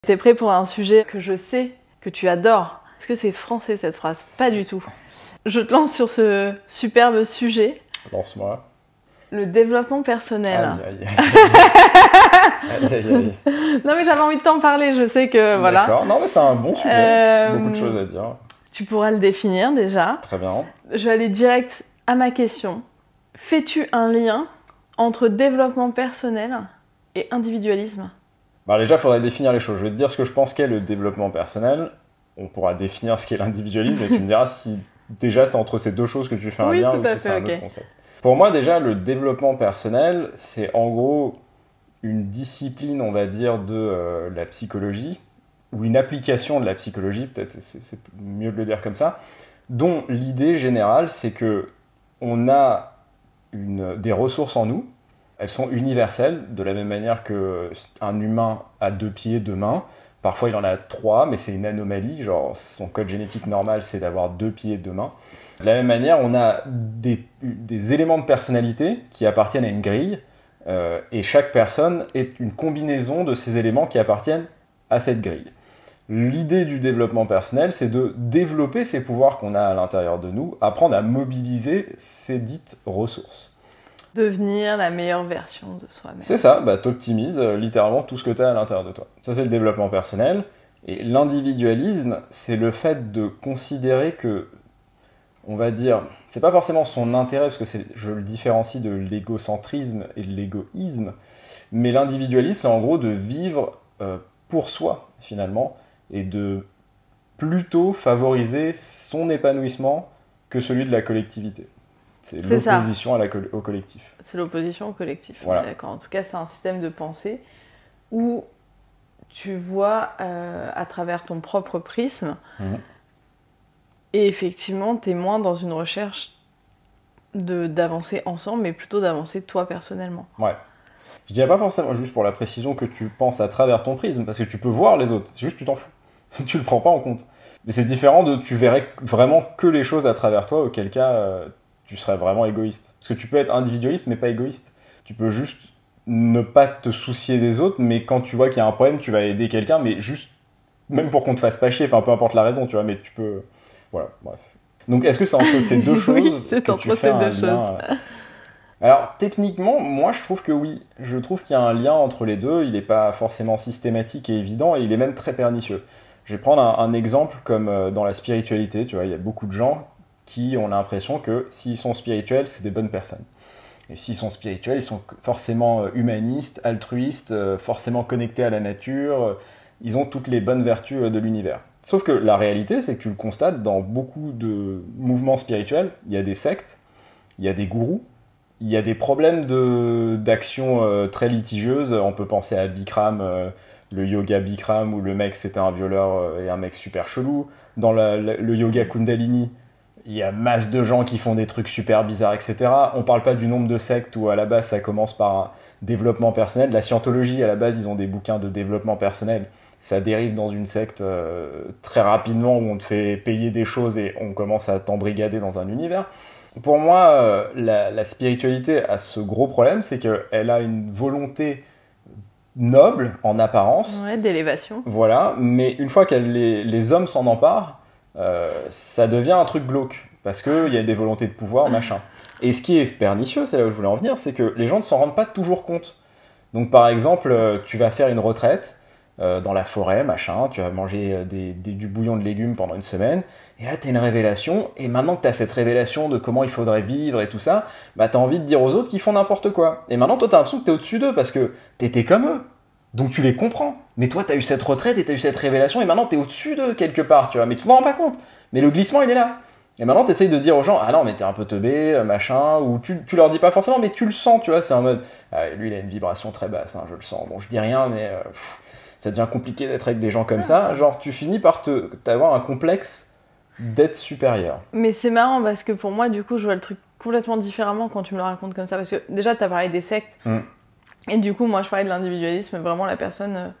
T'es prêt pour un sujet que je sais que tu adores? Est-ce que c'est français cette phrase? Pas du tout. Je te lance sur ce superbe sujet. Lance-moi. Le développement personnel. Aïe, aïe, aïe. Aïe, aïe, aïe. Non mais j'avais envie de t'en parler, je sais que voilà. D'accord, non mais c'est un bon sujet, beaucoup de choses à dire. Tu pourras le définir déjà. Très bien. Je vais aller direct à ma question. Fais-tu un lien entre développement personnel et individualisme? Bah déjà, il faudrait définir les choses. Je vais te dire ce que je pense qu'est le développement personnel. On pourra définir ce qu'est l'individualisme et tu me diras si déjà c'est entre ces deux choses que tu fais un lien ou si c'est un autre concept. Pour moi, déjà, le développement personnel, c'est en gros une discipline, on va dire, de la psychologie, ou une application de la psychologie, peut-être c'est mieux de le dire comme ça, dont l'idée générale, c'est que on a des ressources en nous. Elles sont universelles, de la même manière qu'un humain a 2 pieds, 2 mains. Parfois, il en a 3, mais c'est une anomalie. Genre, son code génétique normal, c'est d'avoir 2 pieds, 2 mains. De la même manière, on a des éléments de personnalité qui appartiennent à une grille, et chaque personne est une combinaison de ces éléments qui appartiennent à cette grille. L'idée du développement personnel, c'est de développer ces pouvoirs qu'on a à l'intérieur de nous, apprendre à mobiliser ces dites ressources. Devenir la meilleure version de soi-même. C'est ça, bah, t'optimises littéralement tout ce que tu as à l'intérieur de toi. Ça, c'est le développement personnel. Et l'individualisme, c'est le fait de considérer que, on va dire, c'est pas forcément son intérêt, parce que je le différencie de l'égocentrisme et de l'égoïsme, mais l'individualisme, c'est en gros de vivre pour soi, finalement, et de plutôt favoriser son épanouissement que celui de la collectivité. C'est l'opposition au collectif. C'est l'opposition au collectif. Voilà. D'accord. En tout cas, c'est un système de pensée où tu vois à travers ton propre prisme. Et effectivement, tu es moins dans une recherche d'avancer ensemble, mais plutôt d'avancer toi personnellement. Ouais. Je dirais pas forcément, juste pour la précision, que tu penses à travers ton prisme, parce que tu peux voir les autres. C'est juste que tu t'en fous. Tu le prends pas en compte. Mais c'est différent de tu verrais vraiment que les choses à travers toi, auquel cas tu serais vraiment égoïste. Parce que tu peux être individualiste mais pas égoïste. Tu peux juste ne pas te soucier des autres, mais quand tu vois qu'il y a un problème, tu vas aider quelqu'un, mais juste, même pour qu'on te fasse pas chier, enfin peu importe la raison, tu vois, mais tu peux... Voilà, bref. Donc est-ce que c'est entre ces deux choses oui, c'est que entre tu fais ces un deux lien choses. Alors techniquement, moi je trouve que oui. Je trouve qu'il y a un lien entre les deux, il n'est pas forcément systématique et évident, et il est même très pernicieux. Je vais prendre un exemple comme dans la spiritualité, tu vois, il y a beaucoup de gens qui ont l'impression que s'ils sont spirituels, c'est des bonnes personnes. Et s'ils sont spirituels, ils sont forcément humanistes, altruistes, forcément connectés à la nature, ils ont toutes les bonnes vertus de l'univers. Sauf que la réalité, c'est que tu le constates dans beaucoup de mouvements spirituels, il y a des sectes, il y a des gourous, il y a des problèmes d'action très litigieuses, on peut penser à Bikram, le yoga Bikram, où le mec c'était un violeur et un mec super chelou. Dans le yoga Kundalini, il y a masse de gens qui font des trucs super bizarres, etc. On parle pas du nombre de sectes où à la base ça commence par un développement personnel. La scientologie, à la base, ils ont des bouquins de développement personnel. Ça dérive dans une secte très rapidement où on te fait payer des choses et on commence à t'embrigader dans un univers. Pour moi, la spiritualité a ce gros problème, c'est qu'elle a une volonté noble en apparence. Ouais, d'élévation. Voilà, mais une fois que les hommes s'en emparent, ça devient un truc glauque, parce qu'il y a des volontés de pouvoir, machin. Et ce qui est pernicieux, c'est là où je voulais en venir, c'est que les gens ne s'en rendent pas toujours compte. Donc par exemple, tu vas faire une retraite dans la forêt, machin, tu vas manger du bouillon de légumes pendant une semaine, et là tu as une révélation, et maintenant que tu as cette révélation de comment il faudrait vivre et tout ça, bah tu as envie de dire aux autres qu'ils font n'importe quoi. Et maintenant toi tu as l'impression que tu es au-dessus d'eux, parce que tu étais comme eux. Donc tu les comprends. Mais toi, tu as eu cette retraite et tu as eu cette révélation et maintenant tu es au-dessus d'eux quelque part, tu vois. Mais tu t'en rends pas compte. Mais le glissement, il est là. Et maintenant, tu essayes de dire aux gens, ah non, mais t'es un peu teubé, machin, ou tu leur dis pas forcément, mais tu le sens, tu vois. C'est en mode, ah, lui, il a une vibration très basse, hein, je le sens. Bon, je dis rien, mais ça devient compliqué d'être avec des gens comme ça. Genre, tu finis par t'avoir un complexe d'être supérieur. Mais c'est marrant parce que pour moi, du coup, je vois le truc complètement différemment quand tu me le racontes comme ça. Parce que déjà, tu as parlé des sectes. Et du coup, moi, je parlais de l'individualisme, vraiment la personne...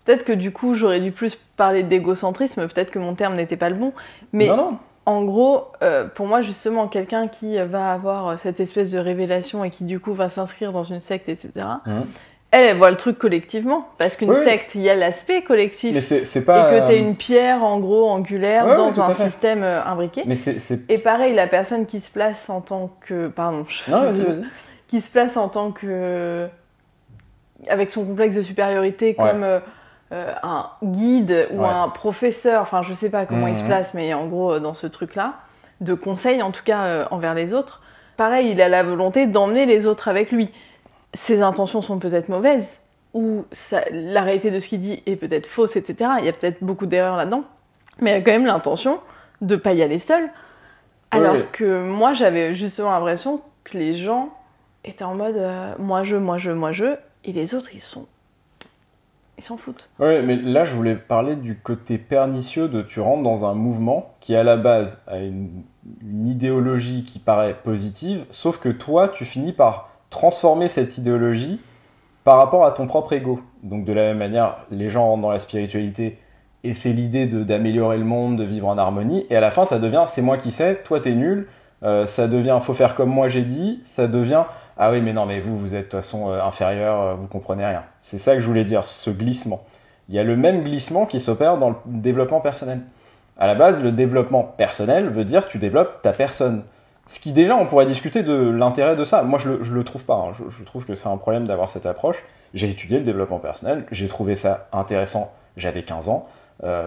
Peut-être que du coup, j'aurais dû plus parler d'égocentrisme, peut-être que mon terme n'était pas le bon. Mais non. En gros, pour moi, justement, quelqu'un qui va avoir cette espèce de révélation et qui du coup va s'inscrire dans une secte, etc., Elle voit le truc collectivement, parce qu'une secte, il y a l'aspect collectif. Mais c'est pas... Et que t'es une pierre, en gros, angulaire, dans un système imbriqué. Mais Et pareil, la personne qui se place en tant que... Pardon. Non, vas-y. Qui se place en tant que... avec son complexe de supériorité comme un guide ou un professeur, enfin je sais pas comment il se place, mais en gros dans ce truc-là, de conseil en tout cas envers les autres. Pareil, il a la volonté d'emmener les autres avec lui. Ses intentions sont peut-être mauvaises, ou la réalité de ce qu'il dit est peut-être fausse, etc. Il y a peut-être beaucoup d'erreurs là-dedans, mais il y a quand même l'intention de pas y aller seul. Alors que moi j'avais justement l'impression que les gens étaient en mode moi je, et les autres ils s'en foutent. Oui, mais là je voulais parler du côté pernicieux de tu rentres dans un mouvement qui à la base a une idéologie qui paraît positive, sauf que toi tu finis par transformer cette idéologie par rapport à ton propre ego. Donc de la même manière, les gens rentrent dans la spiritualité et c'est l'idée d'améliorer le monde, de vivre en harmonie, et à la fin ça devient c'est moi qui sais, toi t'es nul, ça devient faut faire comme moi j'ai dit, ça devient ah oui mais non mais vous êtes de toute façon inférieur, vous comprenez rien. C'est ça que je voulais dire, ce glissement. Il y a le même glissement qui s'opère dans le développement personnel. À la base, le développement personnel veut dire que tu développes ta personne. Ce qui déjà, on pourrait discuter de l'intérêt de ça. Moi, je le trouve pas. Hein. Je trouve que c'est un problème d'avoir cette approche. J'ai étudié le développement personnel, j'ai trouvé ça intéressant, j'avais 15 ans.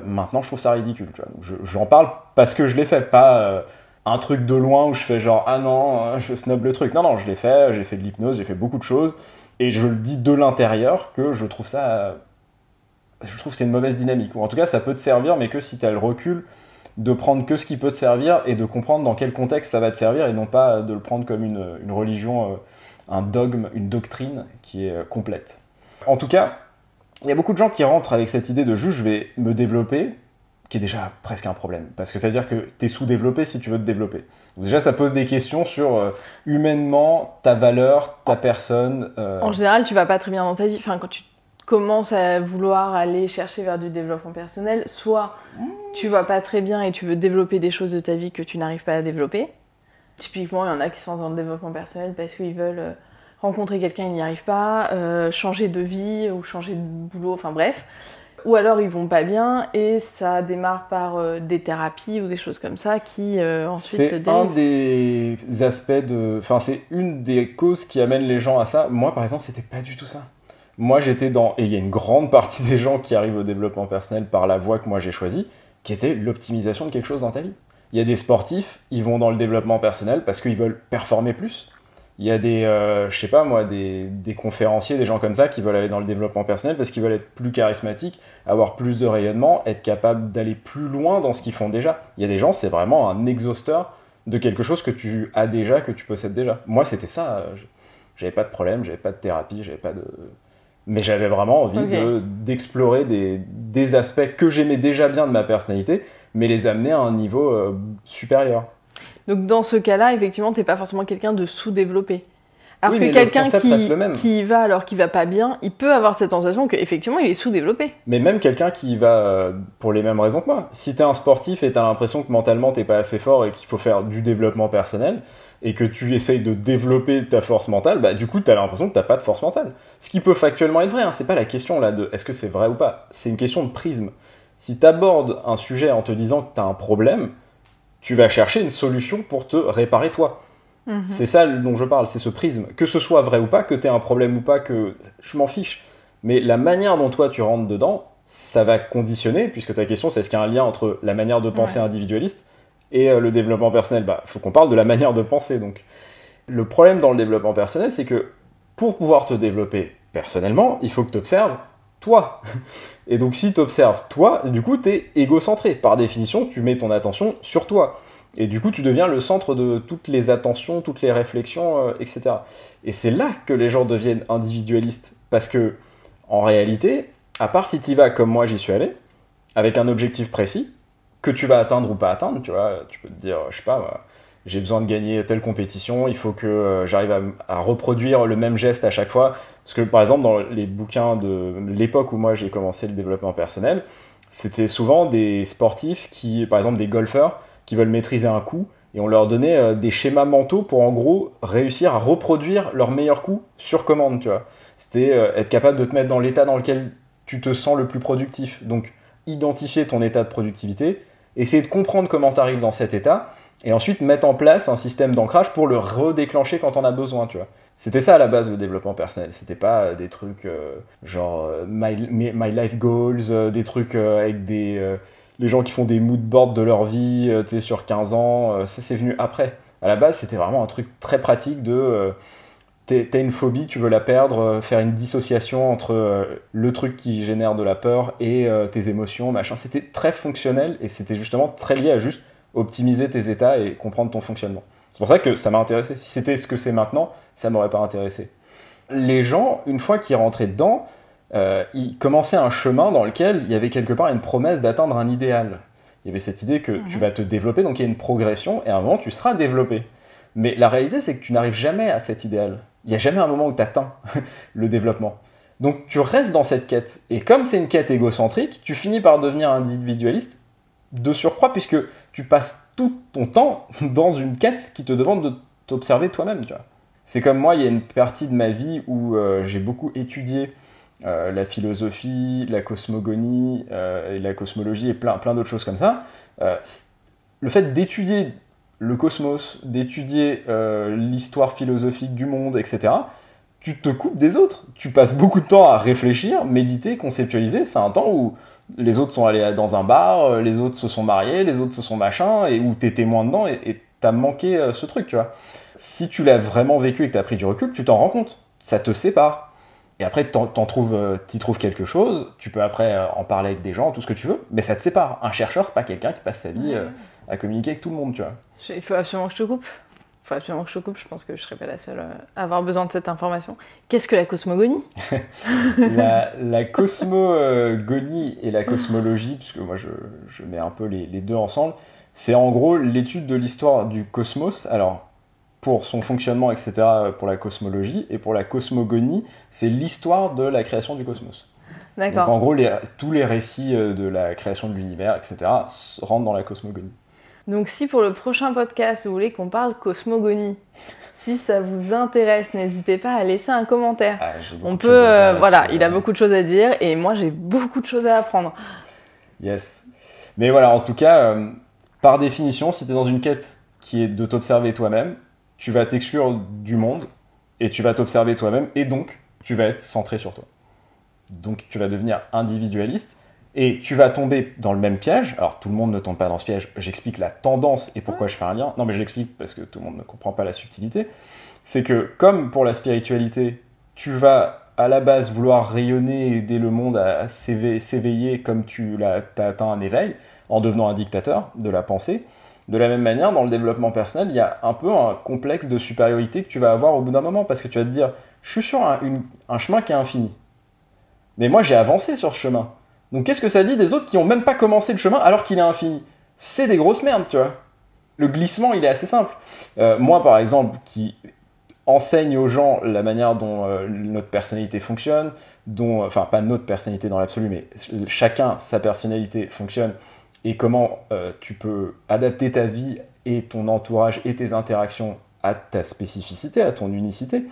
Maintenant, je trouve ça ridicule. Tu vois. J'en parle parce que je l'ai fait, pas un truc de loin où je fais genre « Ah non, je snob le truc ». Non, je l'ai fait, j'ai fait de l'hypnose, j'ai fait beaucoup de choses. Et je le dis de l'intérieur que je trouve ça... je trouve que c'est une mauvaise dynamique. Ou en tout cas, ça peut te servir, mais que si tu as le recul de prendre que ce qui peut te servir et de comprendre dans quel contexte ça va te servir et non pas de le prendre comme une religion, un dogme, une doctrine qui est complète. En tout cas, il y a beaucoup de gens qui rentrent avec cette idée de juste je vais me développer, qui est déjà presque un problème. Parce que ça veut dire que tu es sous-développé si tu veux te développer. Donc déjà, ça pose des questions sur humainement, ta valeur, ta personne. En général, tu vas pas très bien dans ta vie. Enfin, quand tu commences à vouloir aller chercher vers du développement personnel, soit tu vas pas très bien et tu veux développer des choses de ta vie que tu n'arrives pas à développer. Typiquement, il y en a qui sont dans le développement personnel parce qu'ils veulent rencontrer quelqu'un, ils n'y arrivent pas, changer de vie ou changer de boulot, enfin bref. Ou alors ils vont pas bien et ça démarre par des thérapies ou des choses comme ça qui ensuite c'est un des aspects de... Enfin, c'est une des causes qui amènent les gens à ça. Moi, par exemple, c'était pas du tout ça. Moi, j'étais dans... Et il y a une grande partie des gens qui arrivent au développement personnel par la voie que moi j'ai choisie, qui était l'optimisation de quelque chose dans ta vie. Il y a des sportifs, ils vont dans le développement personnel parce qu'ils veulent performer plus. Il y a des, je sais pas moi, des conférenciers, des gens comme ça qui veulent aller dans le développement personnel parce qu'ils veulent être plus charismatiques, avoir plus de rayonnement, être capable d'aller plus loin dans ce qu'ils font déjà. Il y a des gens, c'est vraiment un exhausteur de quelque chose que tu as déjà, que tu possèdes déjà. Moi, c'était ça. J'avais pas de problème, j'avais pas de thérapie, j'avais pas de... Mais j'avais vraiment envie d'explorer des aspects que j'aimais déjà bien de ma personnalité, mais les amener à un niveau supérieur. Donc dans ce cas-là, effectivement, t'es pas forcément quelqu'un de sous-développé. Alors oui, que quelqu'un qui y va alors qu'il va pas bien, il peut avoir cette sensation qu'effectivement il est sous-développé. Mais même quelqu'un qui y va pour les mêmes raisons que moi. Si t'es un sportif et t'as l'impression que mentalement t'es pas assez fort et qu'il faut faire du développement personnel, et que tu essayes de développer ta force mentale, bah du coup t'as l'impression que t'as pas de force mentale. Ce qui peut factuellement être vrai, hein. C'est pas la question là de est-ce que c'est vrai ou pas, c'est une question de prisme. Si t'abordes un sujet en te disant que t'as un problème, tu vas chercher une solution pour te réparer toi. C'est ça dont je parle, c'est ce prisme. Que ce soit vrai ou pas, que tu aies un problème ou pas, que je m'en fiche. Mais la manière dont toi tu rentres dedans, ça va conditionner, puisque ta question c'est est-ce qu'il y a un lien entre la manière de penser individualiste et le développement personnel. Bah, faut qu'on parle de la manière de penser. Donc, le problème dans le développement personnel, c'est que pour pouvoir te développer personnellement, il faut que tu observes toi. Et donc si tu observes toi, du coup tu es égocentré. Par définition, tu mets ton attention sur toi. Et du coup, tu deviens le centre de toutes les attentions, toutes les réflexions, etc. Et c'est là que les gens deviennent individualistes. Parce que, en réalité, à part si tu y vas comme moi j'y suis allé, avec un objectif précis, que tu vas atteindre ou pas atteindre, tu vois, tu peux te dire, je sais pas, j'ai besoin de gagner telle compétition, il faut que j'arrive à reproduire le même geste à chaque fois. Parce que, par exemple, dans les bouquins de l'époque où moi j'ai commencé le développement personnel, c'était souvent des sportifs qui, par exemple des golfeurs, qui veulent maîtriser un coup, et on leur donnait des schémas mentaux pour en gros réussir à reproduire leur meilleur coup sur commande, tu vois. C'était être capable de te mettre dans l'état dans lequel tu te sens le plus productif. Donc, identifier ton état de productivité, essayer de comprendre comment tu arrives dans cet état, et ensuite mettre en place un système d'ancrage pour le redéclencher quand on a besoin, tu vois. C'était ça à la base le développement personnel. C'était pas des trucs genre my life goals, des trucs avec les gens qui font des mood boards de leur vie, tu sais, sur 15 ans. Ça, c'est venu après. À la base, c'était vraiment un truc très pratique de t'as une phobie, tu veux la perdre, faire une dissociation entre le truc qui génère de la peur et tes émotions, machin. C'était très fonctionnel et c'était justement très lié à juste optimiser tes états et comprendre ton fonctionnement. C'est pour ça que ça m'a intéressé. Si c'était ce que c'est maintenant, ça m'aurait pas intéressé. Les gens, une fois qu'ils rentraient dedans, ils commençaient un chemin dans lequel il y avait quelque part une promesse d'atteindre un idéal. Il y avait cette idée que tu vas te développer, donc il y a une progression, et à un moment, tu seras développé. Mais la réalité, c'est que tu n'arrives jamais à cet idéal. Il n'y a jamais un moment où tu atteins le développement. Donc tu restes dans cette quête. Et comme c'est une quête égocentrique, tu finis par devenir individualiste de surcroît, puisque tu passes tout ton temps dans une quête qui te demande de t'observer toi-même. Tu vois. C'est comme moi, il y a une partie de ma vie où j'ai beaucoup étudié la philosophie, la cosmogonie, et la cosmologie et plein d'autres choses comme ça. Le fait d'étudier le cosmos, d'étudier l'histoire philosophique du monde, etc., tu te coupes des autres. Tu passes beaucoup de temps à réfléchir, méditer, conceptualiser. C'est un temps où les autres sont allés dans un bar, les autres se sont mariés, les autres se sont machin, et où t'es témoin dedans, et t'as manqué ce truc, tu vois. Si tu l'as vraiment vécu et que t'as pris du recul, tu t'en rends compte. Ça te sépare. Et après, t'y trouves quelque chose, tu peux après en parler avec des gens, tout ce que tu veux, mais ça te sépare. Un chercheur, c'est pas quelqu'un qui passe sa vie à communiquer avec tout le monde, tu vois. Il faut absolument que je te coupe. Je pense que je serais pas la seule à avoir besoin de cette information. Qu'est-ce que la cosmogonie? La cosmogonie et la cosmologie, puisque moi je mets un peu les deux ensemble, c'est en gros l'étude de l'histoire du cosmos. Alors, pour son fonctionnement, etc., pour la cosmologie, et pour la cosmogonie, c'est l'histoire de la création du cosmos. D'accord. Donc en gros, tous les récits de la création de l'univers, etc., rentrent dans la cosmogonie. Donc si pour le prochain podcast, vous voulez qu'on parle cosmogonie, si ça vous intéresse, n'hésitez pas à laisser un commentaire. On peut, voilà, il a beaucoup de choses à dire, et moi j'ai beaucoup de choses à apprendre. Yes. Mais voilà, en tout cas, par définition, si tu es dans une quête qui est de t'observer toi-même, tu vas t'exclure du monde et tu vas t'observer toi-même et donc tu vas être centré sur toi. Donc tu vas devenir individualiste et tu vas tomber dans le même piège. Alors tout le monde ne tombe pas dans ce piège, j'explique la tendance et pourquoi je fais un lien. Non mais je l'explique parce que tout le monde ne comprend pas la subtilité. C'est que comme pour la spiritualité, tu vas à la base vouloir rayonner et aider le monde à s'éveiller comme tu as atteint un éveil en devenant un dictateur de la pensée. De la même manière, dans le développement personnel, il y a un peu un complexe de supériorité que tu vas avoir au bout d'un moment, parce que tu vas te dire, je suis sur un chemin qui est infini. Mais moi, j'ai avancé sur ce chemin. Donc qu'est-ce que ça dit des autres qui n'ont même pas commencé le chemin alors qu'il est infini? C'est des grosses merdes, tu vois. Le glissement, il est assez simple. Moi, par exemple, qui enseigne aux gens la manière dont notre personnalité fonctionne, enfin, pas notre personnalité dans l'absolu, mais chacun, sa personnalité fonctionne, et comment tu peux adapter ta vie et ton entourage et tes interactions à ta spécificité, à ton unicité,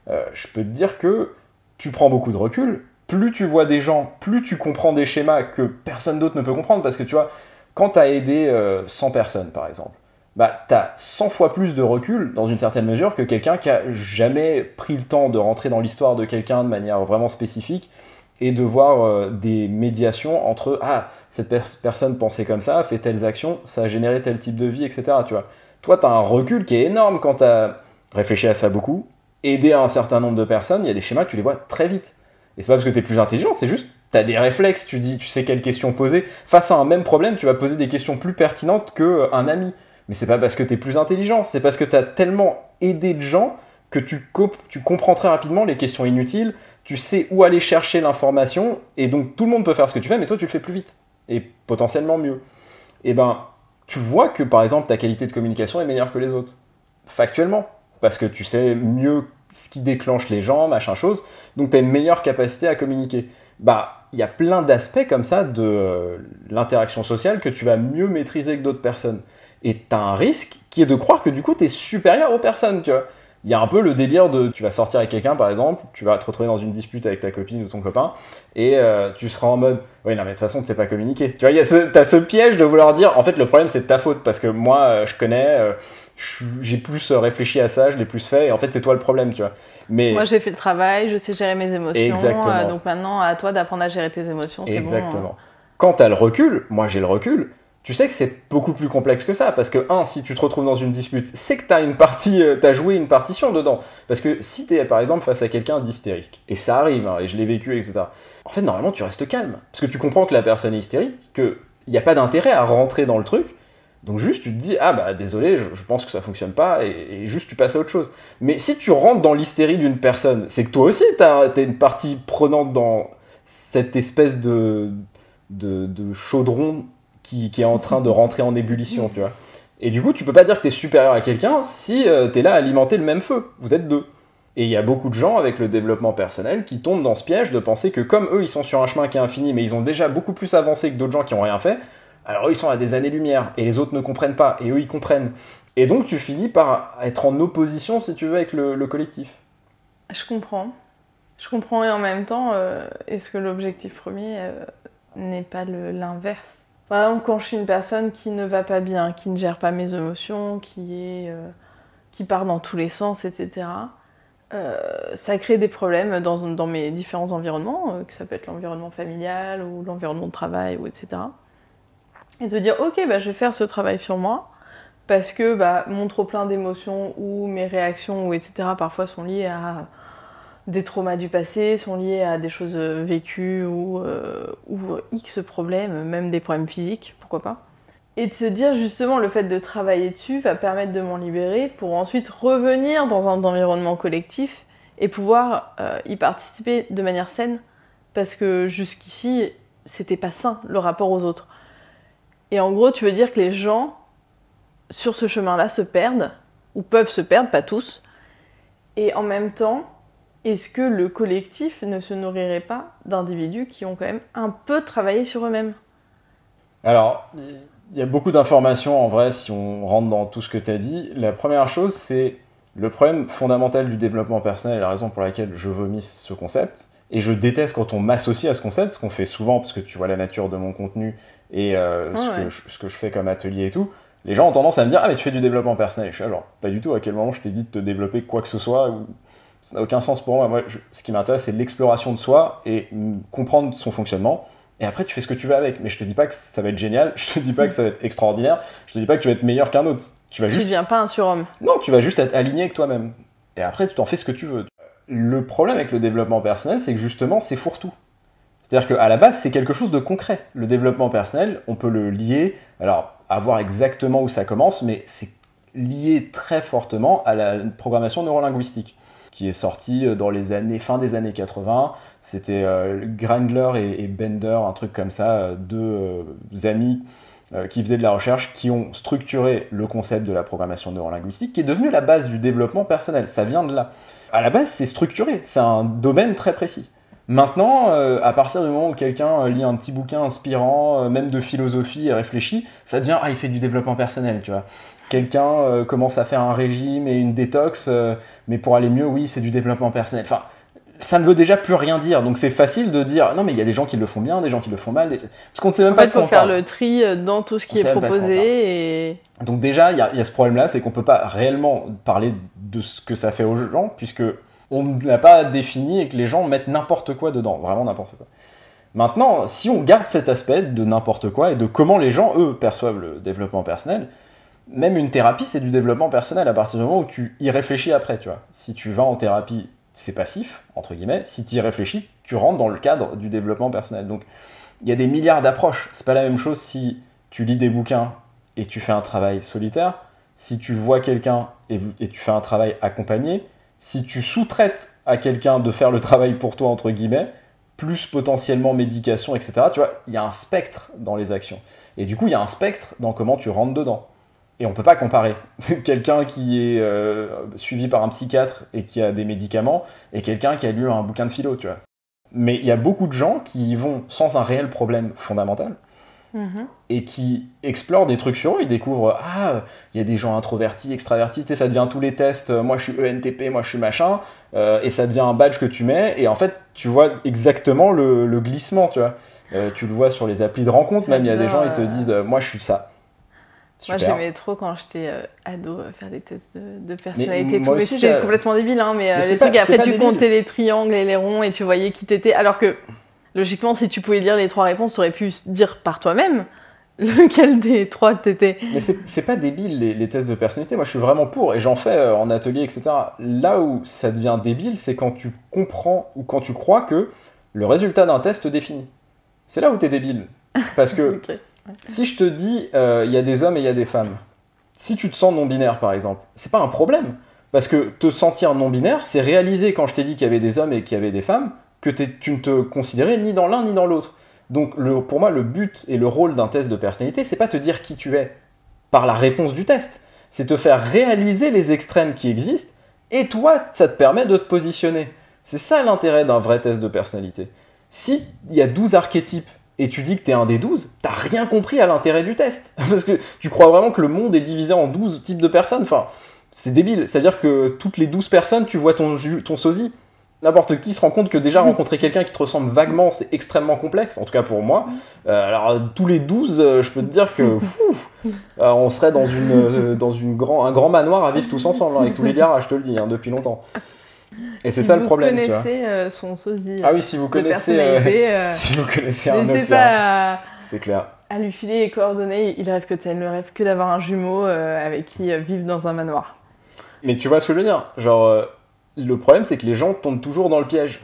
je peux te dire que tu prends beaucoup de recul. Plus tu vois des gens, plus tu comprends des schémas que personne d'autre ne peut comprendre. Parce que tu vois, quand tu as aidé 100 personnes, par exemple, bah, tu as 100 fois plus de recul, dans une certaine mesure, que quelqu'un qui a jamais pris le temps de rentrer dans l'histoire de quelqu'un de manière vraiment spécifique et de voir des médiations entre « Ah, cette personne pensait comme ça, fait telles actions, ça a généré tel type de vie, etc. » Tu vois. Toi, tu as un recul qui est énorme quand tu as réfléchi à ça beaucoup, aidé un certain nombre de personnes, il y a des schémas, tu les vois très vite. Et c'est pas parce que tu es plus intelligent, c'est juste tu as des réflexes, tu sais quelles questions poser. Face à un même problème, tu vas poser des questions plus pertinentes qu'un ami. Mais c'est pas parce que tu es plus intelligent, c'est parce que tu as tellement aidé de gens que tu comprends très rapidement les questions inutiles, tu sais où aller chercher l'information, et donc tout le monde peut faire ce que tu fais, mais toi tu le fais plus vite, et potentiellement mieux. Et ben, tu vois que par exemple ta qualité de communication est meilleure que les autres, factuellement, parce que tu sais mieux ce qui déclenche les gens, machin chose, donc tu as une meilleure capacité à communiquer. Bah, il y a plein d'aspects comme ça de l'interaction sociale que tu vas mieux maîtriser que d'autres personnes. Et tu as un risque qui est de croire que du coup tu es supérieur aux personnes, tu vois. Il y a un peu le délire de, tu vas sortir avec quelqu'un par exemple, tu vas te retrouver dans une dispute avec ta copine ou ton copain, et tu seras en mode, oui non mais de toute façon tu sais pas communiquer. Tu vois, t'as ce piège de vouloir dire, en fait le problème c'est de ta faute, parce que moi je connais, j'ai plus réfléchi à ça, je l'ai plus fait, et en fait c'est toi le problème, tu vois. Mais moi j'ai fait le travail, je sais gérer mes émotions, donc maintenant à toi d'apprendre à gérer tes émotions, c'est exactement. bon. Quand t'as le recul, moi j'ai le recul, tu sais que c'est beaucoup plus complexe que ça, parce que, si tu te retrouves dans une dispute, c'est que t'as joué une partition dedans. Parce que si t'es, par exemple, face à quelqu'un d'hystérique, et ça arrive, hein, et je l'ai vécu, etc., en fait, normalement, tu restes calme. Parce que tu comprends que la personne est hystérique, qu'il n'y a pas d'intérêt à rentrer dans le truc, donc juste, tu te dis, ah bah désolé, je pense que ça fonctionne pas, et juste tu passes à autre chose. Mais si tu rentres dans l'hystérie d'une personne, c'est que toi aussi, t'es une partie prenante dans cette espèce de chaudron qui est en train de rentrer en ébullition, tu vois. Et du coup, tu peux pas dire que t'es supérieur à quelqu'un si t'es là à alimenter le même feu. Vous êtes deux. Et il y a beaucoup de gens avec le développement personnel qui tombent dans ce piège de penser que comme eux, ils sont sur un chemin qui est infini, mais ils ont déjà beaucoup plus avancé que d'autres gens qui ont rien fait, alors eux, ils sont à des années-lumière, et les autres ne comprennent pas, et eux, ils comprennent. Et donc, tu finis par être en opposition, si tu veux, avec le collectif. Je comprends. Je comprends, et en même temps, est-ce que l'objectif premier n'est pas l'inverse? Par exemple, quand je suis une personne qui ne va pas bien, qui ne gère pas mes émotions, qui part dans tous les sens, etc., ça crée des problèmes dans mes différents environnements, que ça peut être l'environnement familial ou l'environnement de travail, ou etc. Et de dire, ok, bah, je vais faire ce travail sur moi, parce que mon trop-plein d'émotions ou mes réactions, ou etc., parfois sont liées à des traumas du passé, sont liés à des choses vécues ou X problèmes, même des problèmes physiques, pourquoi pas. Et de se dire justement le fait de travailler dessus va permettre de m'en libérer pour ensuite revenir dans un environnement collectif et pouvoir y participer de manière saine, parce que jusqu'ici c'était pas sain le rapport aux autres. Et en gros tu veux dire que les gens sur ce chemin-là se perdent, ou peuvent se perdre, pas tous, et en même temps est-ce que le collectif ne se nourrirait pas d'individus qui ont quand même un peu travaillé sur eux-mêmes? Alors, il y a beaucoup d'informations en vrai si on rentre dans tout ce que tu as dit. La première chose, c'est le problème fondamental du développement personnel et la raison pour laquelle je vomis ce concept. Et je déteste quand on m'associe à ce concept, ce qu'on fait souvent, parce que tu vois la nature de mon contenu et ce que je fais comme atelier et tout. Les gens ont tendance à me dire « Ah mais tu fais du développement personnel ». Je suis genre « Pas du tout, à quel moment je t'ai dit de te développer quoi que ce soit ?» Ça n'a aucun sens pour moi. Ce qui m'intéresse, c'est l'exploration de soi et comprendre son fonctionnement. Et après, tu fais ce que tu veux avec. Mais je te dis pas que ça va être génial, je te dis pas que ça va être extraordinaire, je te dis pas que tu vas être meilleur qu'un autre. Tu deviens pas un surhomme. Non, tu vas juste être aligné avec toi-même. Et après, tu t'en fais ce que tu veux. Le problème avec le développement personnel, c'est que justement, c'est fourre-tout. C'est-à-dire qu'à la base, c'est quelque chose de concret. Le développement personnel, on peut le lier, alors, à voir exactement où ça commence, mais c'est lié très fortement à la programmation neurolinguistique, qui est sorti dans fin des années 80. C'était Grandler et Bender, un truc comme ça, deux amis qui faisaient de la recherche, qui ont structuré le concept de la programmation neurolinguistique, qui est devenu la base du développement personnel. Ça vient de là. À la base, c'est structuré, c'est un domaine très précis. Maintenant, à partir du moment où quelqu'un lit un petit bouquin inspirant, même de philosophie et réfléchit, ça devient « Ah, il fait du développement personnel », tu vois. Quelqu'un commence à faire un régime et une détox, mais pour aller mieux, oui, c'est du développement personnel. Enfin, ça ne veut déjà plus rien dire. Donc c'est facile de dire non, mais il y a des gens qui le font bien, des gens qui le font mal. Parce qu'on ne sait même pas de quoi on parle. Il faut faire le tri dans tout ce qui est proposé. Et... Donc déjà, il y a ce problème-là, c'est qu'on ne peut pas réellement parler de ce que ça fait aux gens, puisque on ne l'a pas défini et que les gens mettent n'importe quoi dedans, vraiment n'importe quoi. Maintenant, si on garde cet aspect de n'importe quoi et de comment les gens, eux, perçoivent le développement personnel, même une thérapie, c'est du développement personnel à partir du moment où tu y réfléchis après, tu vois. Si tu vas en thérapie, c'est passif, entre guillemets. Si tu y réfléchis, tu rentres dans le cadre du développement personnel. Donc, il y a des milliards d'approches. C'est pas la même chose si tu lis des bouquins et tu fais un travail solitaire, si tu vois quelqu'un et tu fais un travail accompagné, si tu sous-traites à quelqu'un de faire le travail pour toi, entre guillemets, plus potentiellement médication, etc. Tu vois, il y a un spectre dans les actions. Et du coup, il y a un spectre dans comment tu rentres dedans. Et on ne peut pas comparer quelqu'un qui est suivi par un psychiatre et qui a des médicaments et quelqu'un qui a lu un bouquin de philo, tu vois. Mais il y a beaucoup de gens qui y vont sans un réel problème fondamental et qui explorent des trucs sur eux. Ils découvrent, ah, il y a des gens introvertis, extravertis, tu sais, ça devient tous les tests, moi je suis ENTP, moi je suis machin, et ça devient un badge que tu mets, et en fait, tu vois exactement le glissement, tu vois. Tu le vois sur les applis de rencontre, même il y a des gens, ils te disent, moi je suis ça. Super. Moi j'aimais trop quand j'étais ado faire des tests de personnalité et tout. Mais c'était complètement débile, hein, mais les trucs, après tu comptais les triangles et les ronds et tu voyais qui t'étais. Alors que logiquement, si tu pouvais lire les 3 réponses, tu aurais pu dire par toi-même lequel des 3 t'étais. Mais c'est pas débile les tests de personnalité. Moi je suis vraiment pour et j'en fais en atelier, etc. Là où ça devient débile, c'est quand tu comprends ou quand tu crois que le résultat d'un test te définit. C'est là où t'es débile. Parce que. Okay. Si je te dis, il y a des hommes et il y a des femmes, si tu te sens non-binaire par exemple, c'est pas un problème. Parce que te sentir non-binaire, c'est réaliser quand je t'ai dit qu'il y avait des hommes et qu'il y avait des femmes, que tu ne te considérais ni dans l'un ni dans l'autre. Donc pour moi, le but et le rôle d'un test de personnalité, c'est pas te dire qui tu es par la réponse du test. C'est te faire réaliser les extrêmes qui existent et toi, ça te permet de te positionner. C'est ça l'intérêt d'un vrai test de personnalité. Si il y a 12 archétypes et tu dis que t'es un des 12, t'as rien compris à l'intérêt du test. Parce que tu crois vraiment que le monde est divisé en 12 types de personnes. Enfin, c'est débile. C'est-à-dire que toutes les 12 personnes, tu vois ton sosie. N'importe qui se rend compte que déjà rencontrer quelqu'un qui te ressemble vaguement, c'est extrêmement complexe, en tout cas pour moi. Alors, tous les 12, je peux te dire que on serait dans un grand manoir à vivre tous ensemble, hein, avec tous les garages, je te le dis, hein, depuis longtemps. Et c'est ça le problème, tu vois. Vous connaissez son sosie. Ah oui, si vous connaissez un autre, c'est clair. À lui filer les coordonnées, il rêve que tu le rêve que d'avoir un jumeau avec qui vivre dans un manoir. Mais tu vois ce que je veux dire, genre, le problème c'est que les gens tombent toujours dans le piège.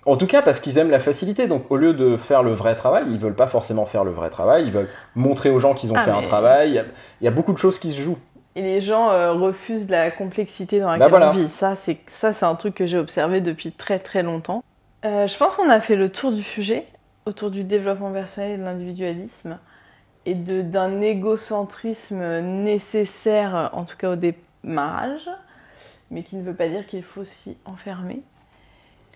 En tout cas parce qu'ils aiment la facilité, donc au lieu de faire le vrai travail, ils veulent pas forcément faire le vrai travail, ils veulent montrer aux gens qu'ils ont fait un travail, il y a beaucoup de choses qui se jouent. Et les gens refusent la complexité dans laquelle on vit. Ça, c'est un truc que j'ai observé depuis très très longtemps. Je pense qu'on a fait le tour du sujet, autour du développement personnel et de l'individualisme, et d'un égocentrisme nécessaire, en tout cas au démarrage, mais qui ne veut pas dire qu'il faut s'y enfermer.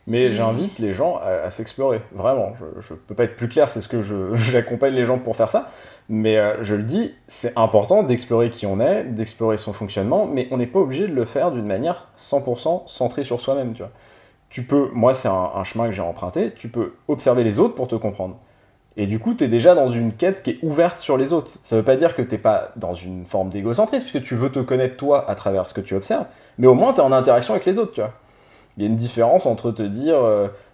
Mais j'invite les gens à s'explorer, vraiment. Je peux pas être plus clair, c'est ce que j'accompagne les gens pour faire ça. Mais je le dis, c'est important d'explorer qui on est, d'explorer son fonctionnement, mais on n'est pas obligé de le faire d'une manière 100% centrée sur soi-même, tu vois. Tu peux, moi c'est un chemin que j'ai emprunté, tu peux observer les autres pour te comprendre. Et du coup, tu es déjà dans une quête qui est ouverte sur les autres. Ça veut pas dire que t'es pas dans une forme d'égocentrisme, puisque tu veux te connaître toi à travers ce que tu observes, mais au moins tu es en interaction avec les autres, tu vois. Il y a une différence entre te dire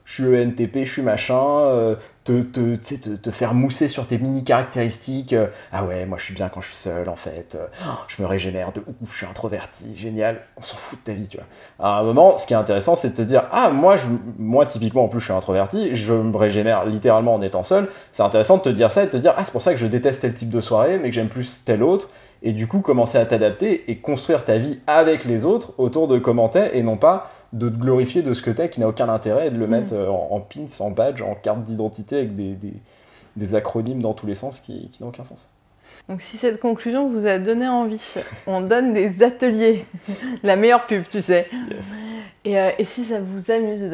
je suis ENTP, je suis machin, te faire mousser sur tes mini caractéristiques. Ah ouais, moi je suis bien quand je suis seul en fait. Je me régénère de ouf, je suis introverti, génial. On s'en fout de ta vie, tu vois. À un moment, ce qui est intéressant, c'est de te dire ah moi typiquement en plus je suis introverti, je me régénère littéralement en étant seul. C'est intéressant de te dire ça et de te dire ah c'est pour ça que je déteste tel type de soirée, mais que j'aime plus tel autre. Et du coup commencer à t'adapter et construire ta vie avec les autres autour de comment t'es et non pas de te glorifier de ce que t'es qui n'a aucun intérêt et de le mettre en pins, en badge, en carte d'identité avec des acronymes dans tous les sens qui n'ont aucun sens. Donc si cette conclusion vous a donné envie, on donne des ateliers, la meilleure pub, tu sais. Yes. Et si ça vous amuse de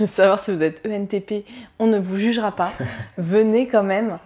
savoir si vous êtes ENTP, on ne vous jugera pas. Venez quand même.